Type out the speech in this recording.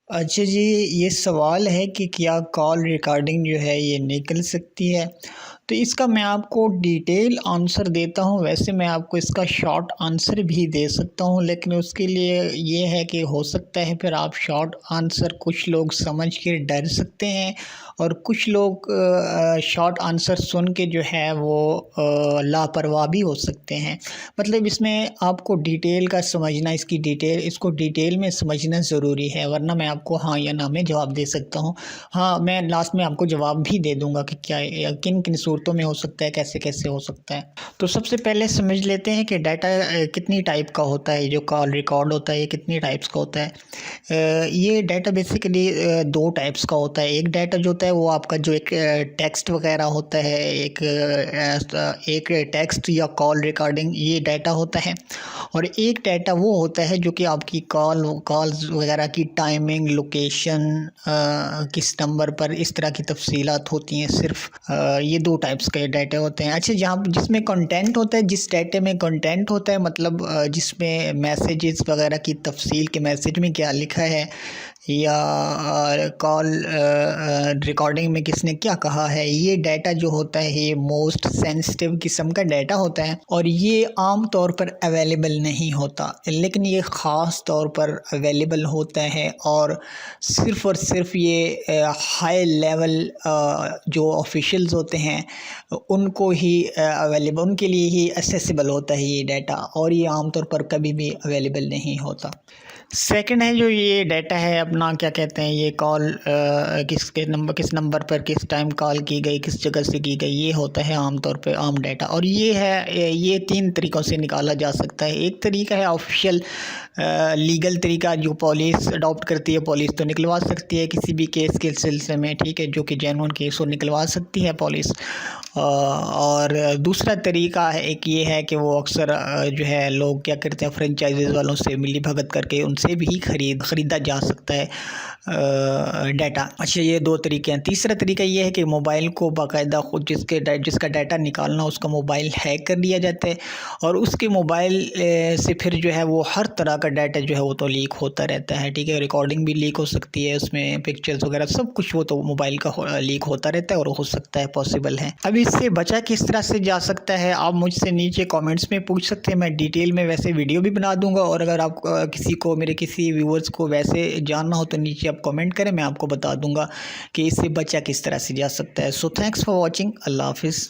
अच्छा जी, ये सवाल है कि क्या कॉल रिकॉर्डिंग जो है ये निकल सकती है? तो इसका मैं आपको डिटेल आंसर देता हूँ। वैसे मैं आपको इसका शॉर्ट आंसर भी दे सकता हूँ, लेकिन उसके लिए ये है कि हो सकता है फिर आप शॉर्ट आंसर कुछ लोग समझ के डर सकते हैं और कुछ लोग शॉर्ट आंसर सुन के जो है वो लापरवाह भी हो सकते हैं। मतलब इसमें आपको डिटेल का समझना, इसको डिटेल में समझना ज़रूरी है, वरना मैं आपको हाँ या ना में जवाब दे सकता हूँ। हाँ, मैं लास्ट में आपको जवाब भी दे दूँगा कि क्या किन किन सूरतों में हो सकता है, कैसे कैसे हो सकता है। तो सबसे पहले समझ लेते हैं कि डाटा कितनी टाइप का होता है, जो कॉल रिकॉर्ड होता है ये कितनी टाइप्स का होता है। ये डाटा बेसिकली दो टाइप्स का होता है। एक डाटा जो होता है वो आपका जो एक टेक्स्ट वगैरह होता है, एक टेक्स्ट या कॉल रिकॉर्डिंग ये डाटा होता है। और एक डाटा वो होता है जो कि आपकी कॉल्स वगैरह की टाइमिंग, लोकेशन, किस नंबर पर, इस तरह की तफसीलात होती हैं। सिर्फ ये दो टाइप्स के डाटा होते हैं। अच्छा, जहाँ जिसमें कंटेंट होता है, जिस डाटे में कंटेंट होता है, मतलब जिसमें मैसेजेस वगैरह की तफसील के मैसेज में क्या लिखा है या कॉल रिकॉर्डिंग में किसने क्या कहा है, ये डाटा जो होता है ये मोस्ट सेंसिटिव किस्म का डाटा होता है और ये आम तौर पर अवेलेबल नहीं होता, लेकिन ये ख़ास तौर पर अवेलेबल होता है और सिर्फ़ ये हाई लेवल जो ऑफिशियल्स होते हैं उनको ही अवेलेबल, उनके लिए ही एक्सेसिबल होता है ये डाटा, और ये आमतौर पर कभी भी अवेलेबल नहीं होता। सेकंड है जो ये डाटा है अपना, क्या कहते हैं, ये कॉल किस नंबर पर किस टाइम कॉल की गई, किस जगह से की गई, ये होता है आमतौर पे आम डाटा। और ये तीन तरीक़ों से निकाला जा सकता है। एक तरीका है ऑफिशियल लीगल तरीका जो पुलिस अडॉप्ट करती है। पुलिस तो निकलवा सकती है किसी भी केस के सिलसिले में, ठीक है, जो कि जेन्युइन केस हो निकलवा सकती है पुलिस। और दूसरा तरीका है एक ये है कि वो अक्सर जो है लोग क्या करते हैं, फ्रेंचाइजीज़ वालों से मिली भगत करके उनसे भी ख़रीदा जा सकता है डाटा। अच्छा, ये दो तरीके हैं। तीसरा तरीका ये है कि मोबाइल को बाकायदा खुद जिसका डाटा निकालना उसका मोबाइल हैक कर लिया जाता है और उसके मोबाइल से फिर जो है वो हर तरह का डाटा जो है वो तो लीक होता रहता है, ठीक है। रिकॉर्डिंग भी लीक हो सकती है, उसमें पिक्चर्स वगैरह सब कुछ वो तो मोबाइल का लीक होता रहता है और हो सकता है, पॉसिबल है। अब इससे बचा किस तरह से जा सकता है, आप मुझसे नीचे कमेंट्स में पूछ सकते हैं। मैं डिटेल में वैसे वीडियो भी बना दूंगा, और अगर आप मेरे किसी व्यूवर्स को वैसे जानना हो तो नीचे आप कमेंट करें, मैं आपको बता दूंगा कि इससे बचा किस तरह से जा सकता है। So thanks for watching. अल्लाह हाफिज़।